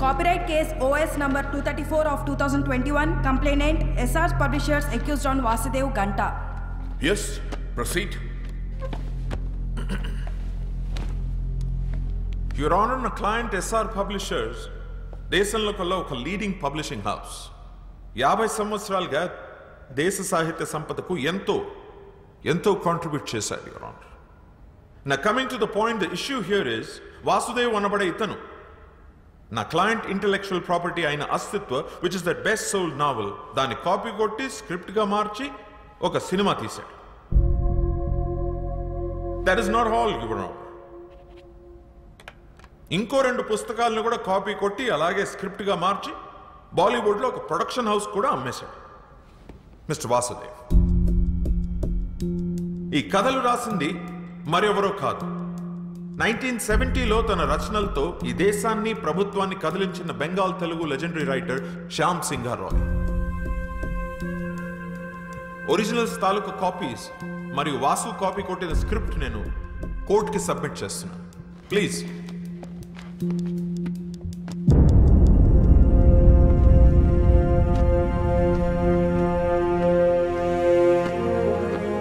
Copyright case OS number 234 of 2021. Complainant SR Publishers accused on Vasudev Ganta. Yes, proceed. Your Honor, na client SR Publishers దేశంలో కల్లా ఒక leading publishing house 50 సంవత్సరాలుగా దేశ సాహిత్య సంపదకు ఎంతో కాంట్రిబ్యూట్ చేశారు. యువర్ ఆనర్, నా coming to the point, the issue here is Vasudev అనబడే ఇతను నా క్లయింట్ ఇంటెలెక్చువల్ ప్రాపర్టీ అయిన Astitva which is the best sold novel దాన్ని కాపీ కొట్టి స్క్రిప్ట్ గా మార్చి ఒక సినిమా తీశాడు. That is not all your honour. ఇంకో 2 పుస్తకాలను కూడా కాపీ కొట్టి అలాగే స్క్రిప్ట్ గా మార్చి బాలీవుడ్ లో ఒక ప్రొడక్షన్ హౌస్ కూడా అమ్మేశాడు మిస్టర్ వాసుదేవ్. ఈ కథలు రాసింది మరెవరో కాదు, 1970లో తన రచనలతో ఈ దేశాన్ని ప్రభుత్వాన్ని కదిలించిన Bengal Telugu legendary writer Shyam Singha Roy. Originals తాలూకు కాపీస్ మరియు వాసు కాపీ కొట్టిన స్క్రిప్ట్ నేను కోర్టుకి సబ్మిట్ చేస్తున్నాను. Please.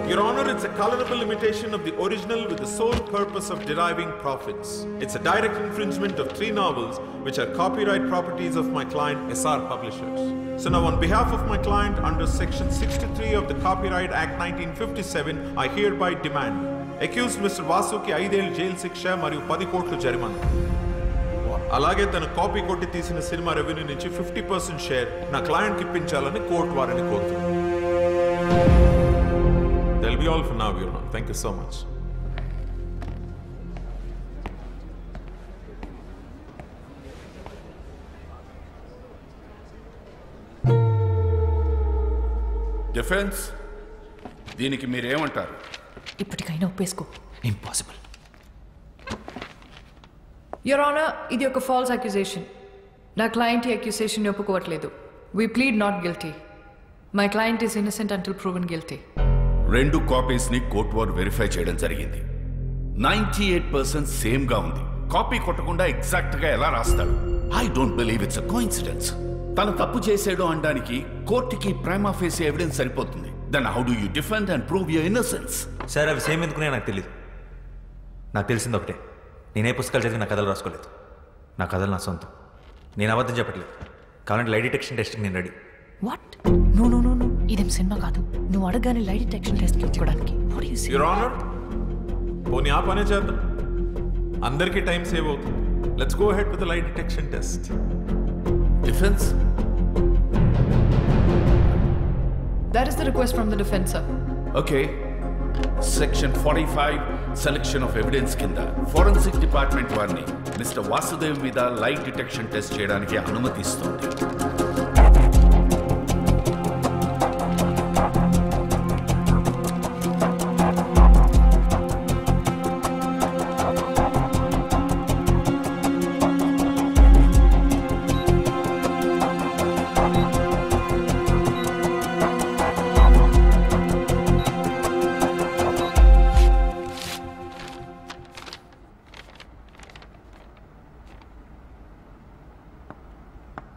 Your Honor, it's a colorable imitation of the original with the sole purpose of deriving profits. It's a direct infringement of 3 novels which are copyright properties of my client SR Publishers. So now on behalf of my client under section 63 of the Copyright Act 1957, I hereby demand accused Mr. Vasu ki 5 ఏళ్ల jail శిక్ష మరియు 10 కోట్ల జరిమానా, అలాగే తన copy కొట్టి తీసిన cinema revenue నుంచి 50% షేర్ నా క్లయింట్ కి ఇప్పించాలని కోర్టు వారిని కోరుతున్నాను. That'll be all for now, Your Honor. Thank you so much. Defence దీనికి మీరేమంటారు? ఇప్పటికైనా ఒప్పేసుకో. ఇంపాసిబుల్. యువర్ ఆనర్, ఇది ఒక ఫాల్స్ అక్యుజేషన్. నా క్లయింట్ ఈ అక్యుజేషన్ ఒప్పుకోవట్లేదు. We plead not guilty. My client is innocent until proven guilty. 2 copies ని court వారు వెరిఫై చేయడం జరిగింది. 98% సేమ్ గా ఉంది. కాపీ కొట్టకుండా ఎగ్జాక్ట్ గా ఎలా రాస్తాడు? I don't believe it's a coincidence. తను తప్పు చేసాడు అనడానికి కోర్టుకి ప్రైమా ఫేసి ఎవిడెన్స్ సరిపోతుంది. Then how do you defend and prove your innocence? Sir, అవి సేమ్ ఎందుకునే నాకు తెలియదు. నాకు తెలిసింది ఒకటే, నేనే పుస్తకాలు చదివి నా కథలు రాసుకోలేదు. నా కథలు నా సొంతం. నేను అబద్ధం చెప్పట్లేదు. కావాలంటే లై డిటెక్షన్ టెస్ట్కి నేను ready. What? No no no no, ఇదేం సినిమా కాదు. నువ్వు అడగానే లై డిటెక్షన్ టెస్ట్ ఇచ్చుకోవడానికి. యువర్ ఆనర్, పోనీ ఆ పనే చేద్దాం, అందరికీ టైం సేవ్ అవుతుంది. Let's go ahead with the lie detection test. Defence? That is the request from the defense, sir. Okay. Section 45 selection of evidence కింద ఫోరెన్సిక్ డిపార్ట్మెంట్ వారిని mister Vasudev మీద లైట్ డిటెక్షన్ టెస్ట్ చేయడానికి అనుమతిస్తుంది.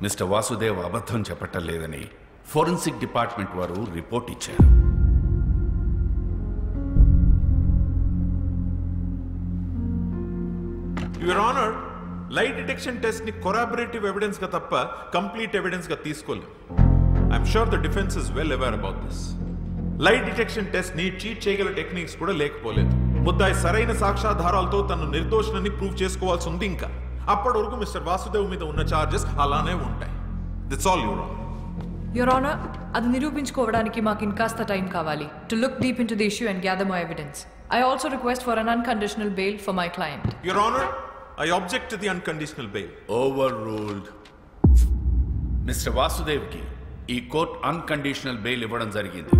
మిస్టర్ వాసుదేవ్ అబద్ధం చెప్పటం లేదని forensic department వారు report ఇచ్చారు. యువర్ ఆనర్, లై డిటెక్షన్ టెస్ట్ ని కొరాబరేటివ్ ఎవిడెన్స్ గా తప్ప కంప్లీట్ ఎవిడెన్స్ గా తీసుకోలేదు. I'm sure the defence is well aware about this. లై డిటెక్షన్ టెస్ట్ ని చీట్ చేయగల టెక్నిక్స్ కూడా లేకపోలేదు. ముద్దాయి సరైన సాక్ష్యాధారాలతో తను నిర్దోషులని ప్రూవ్ చేసుకోవాల్సి ఉంది. ఇంకా అప్పటి వరకు మిస్టర్ వాసుదేవ్ మీద ఉన్న చార్జెస్ అలానే ఉంటాయి. That's all your honour. Your honour, అది నిరూపించుకోవడానికి మాకు ఇంకాస్త టైం కావాలి. To look deep into the issue and gather more evidence. I also request for an unconditional bail for my client. Your honour, I object to the unconditional bail. Overruled. Mister Vasudev కి ఈ court unconditional bail ఇవ్వడం జరిగింది.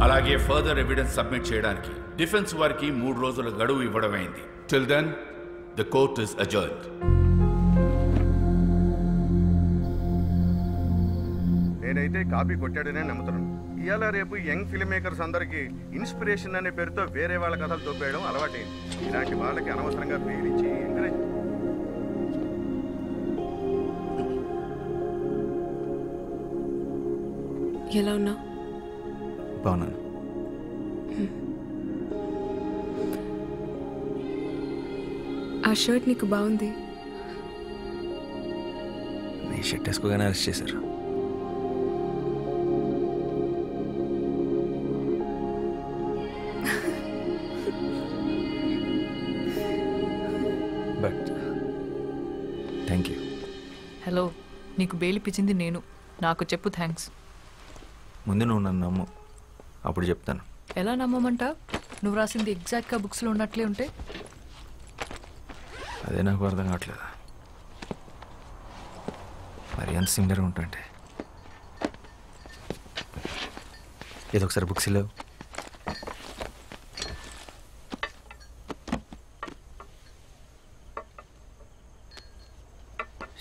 అలాగే further evidence submit చేయడానికి defence వారికి 3 రోజుల గడువు ఇవ్వడమైంది. Till then the court is adjourned. నేనైతే కాపీ కొట్టాడనే నమ్ముతున్నాను. ఇవాళ రేపు యంగ్ ఫిల్మ్ మేకర్స్ అందరికీ ఇన్స్పిరేషన్ అనే పేరుతో వేరే వాళ్ళ కథలు తోపేయడం అలవాటైంది. ఇలాంటి వాళ్ళకి అనవసరంగా బెయిల్ ఇచ్చి ఎంకరేజ్ ఎలా ఉన్నావు? బాగున్నాను. ఆ షర్ట్ నీకు బాగుంది. నీ షర్ట్ వేసుకోగానే అరెస్ట్ చేశారు. But thank you. హలో, నీకు బెయిల్ ఇప్పించింది నేను. నాకు చెప్పు థ్యాంక్స్. ముందు నువ్వు నన్ను నమ్ము, అప్పుడు చెప్తాను. ఎలా నమ్మమంటా? నువ్వు రాసింది ఎగ్జాక్ట్గా బుక్స్లో ఉన్నట్లే ఉంటే? అదే నాకు అర్థం కావట్లేదు. మరి ఎంత సిమిలర్గా ఉంటాంటే. ఏదో ఒకసారి బుక్స్ లేవు.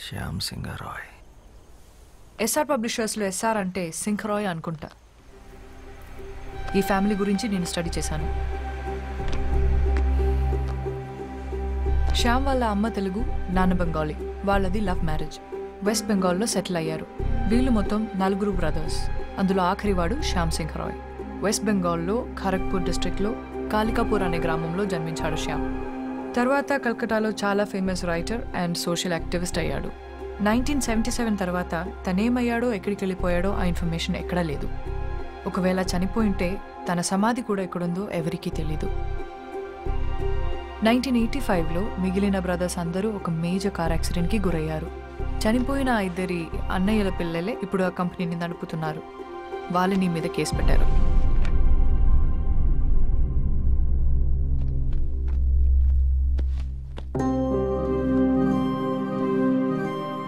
శ్యామ్ సింగ్ రాయ్. ఎస్ఆర్ పబ్లిషర్స్లో ఎస్ఆర్ అంటే సింగ్ రాయ్ అనుకుంటా. ఈ ఫ్యామిలీ గురించి నేను స్టడీ చేశాను. శ్యామ్ వాళ్ళ అమ్మ తెలుగు, నాన్న బెంగాలీ. వాళ్ళది లవ్ మ్యారేజ్. వెస్ట్ బెంగాల్లో సెటిల్ అయ్యారు. వీళ్ళు మొత్తం 4 బ్రదర్స్. అందులో ఆఖరివాడు శ్యామ్ సింగ్ రాయ్. వెస్ట్ బెంగాల్లో ఖరగ్పూర్ డిస్ట్రిక్ట్లో కాలికాపూర్ అనే గ్రామంలో జన్మించాడు శ్యామ్. తర్వాత కల్కటాలో చాలా famous writer and social activist అయ్యాడు. 1977 తర్వాత తనేమయ్యాడో ఎక్కడికి వెళ్ళిపోయాడో ఆ ఇన్ఫర్మేషన్ ఎక్కడా లేదు. ఒకవేళ చనిపోయింటే తన సమాధి కూడా ఎక్కడుందో ఎవరికీ తెలీదు. 1985లో మిగిలిన బ్రదర్స్ అందరూ ఒక మేజర్ కార్ యాక్సిడెంట్కి గురయ్యారు. చనిపోయిన 2 అన్నయ్యల పిల్లలే ఇప్పుడు ఆ కంపెనీని నడుపుతున్నారు. వాళ్ళని మీద కేసు పెట్టారు.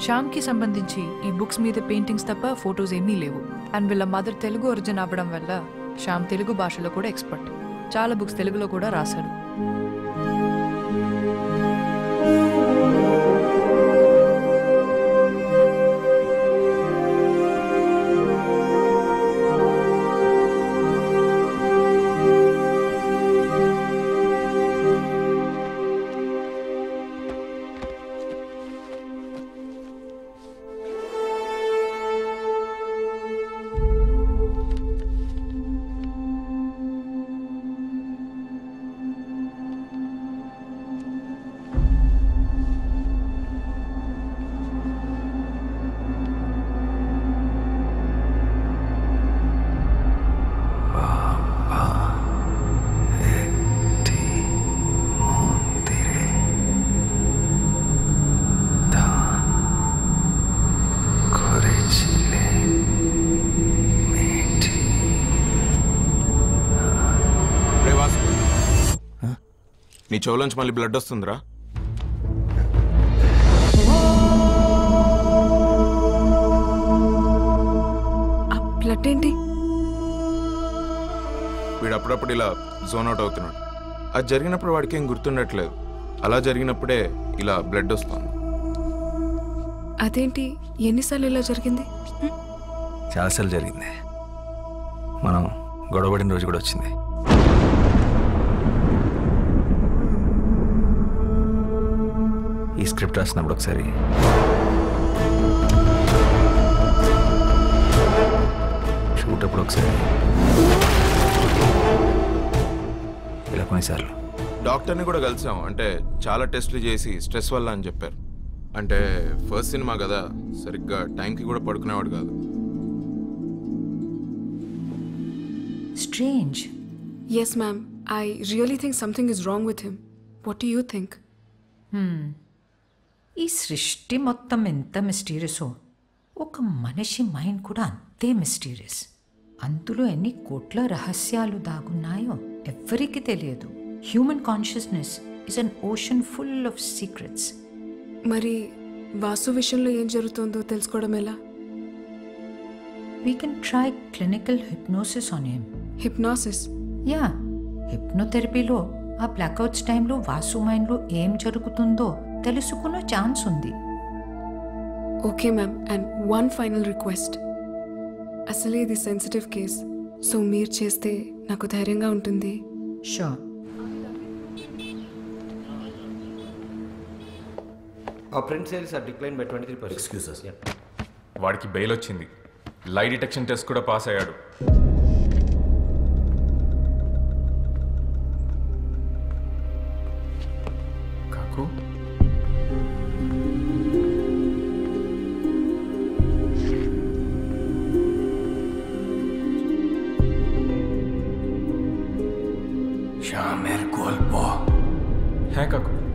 శ్యామ్కి సంబంధించి ఈ బుక్స్ మీద పెయింటింగ్స్ తప్ప ఫొటోస్ ఏమీ లేవు. అండ్ వీళ్ళ మదర్ తెలుగు ఒరిజిన్ అవ్వడం వల్ల శ్యామ్ తెలుగు భాషలో కూడా ఎక్స్పర్ట్. చాలా బుక్స్ తెలుగులో కూడా రాశాడు. నీ చెవులోంచి మళ్ళీ బ్లడ్ వస్తుందిరా? బ్లడ్ ఏంటి? వీడు అప్పుడప్పుడు ఇలా జోన్ అవుట్ అవుతున్నాడు. అది జరిగినప్పుడు వాడికి ఏం గుర్తుండట్లేదు. అలా జరిగినప్పుడే ఇలా బ్లడ్ వస్తుంది. అదేంటి? ఎన్నిసార్లు ఇలా జరిగింది? చాలాసార్లు జరిగింది. మనం గొడవపడిన రోజు కూడా వచ్చింది. ఈ స్క్రిప్ట్ రాసినప్పుడు ఒకసారి షూట్ అప్పుడు ఒకసారి ఇలా కొన్నిసార్లు. డాక్టర్ని కూడా కలిసాం. అంటే చాలా టెస్టులు చేసి స్ట్రెస్ వల్ల అని చెప్పారు. అంటే ఫస్ట్ సినిమా కదా, సరిగ్గా టైంకి కూడా పడుకునేవాడు కాదు. Strange. Yes, ma'am. I really think something is wrong with him. What do you think? ఈ సృష్టి మొత్తం ఎంత మిస్టీరియసో ఒక మనిషి మైండ్ కూడా అంతే మిస్టీరియస్. అందులో ఎన్ని కోట్ల రహస్యాలు దాగున్నాయో ఎవ్వరికీ తెలియదు. Human consciousness is an ocean full of secrets. మరి వాసు విషయంలో ఏం జరుగుతుందో తెలుసుకోవడం ఎలా? We can try clinical hypnosis on him. Hypnosis? Yeah, హిప్నోథెరపీలో ఆ బ్లాక్అవుట్స్ టైంలో వాసు మైండ్లో ఏం జరుగుతుందో తెలుసుకునే ఛాన్స్ ఉంది. Okay ma'am. And one final request. అసలే ఇది సెన్సిటివ్ కేస్, సో మీరు చేస్తే నాకు ధైర్యంగా ఉంటుంది. Sure. Our print sales are declined by 23%. Excuses. Yeah. వాడికి బెయిల్ వచ్చింది. లై డిటెక్షన్ టెస్ట్ కూడా పాస్ అయ్యాడు. కాకు শ্যামের গল্প। হ্যাঁ কাকু।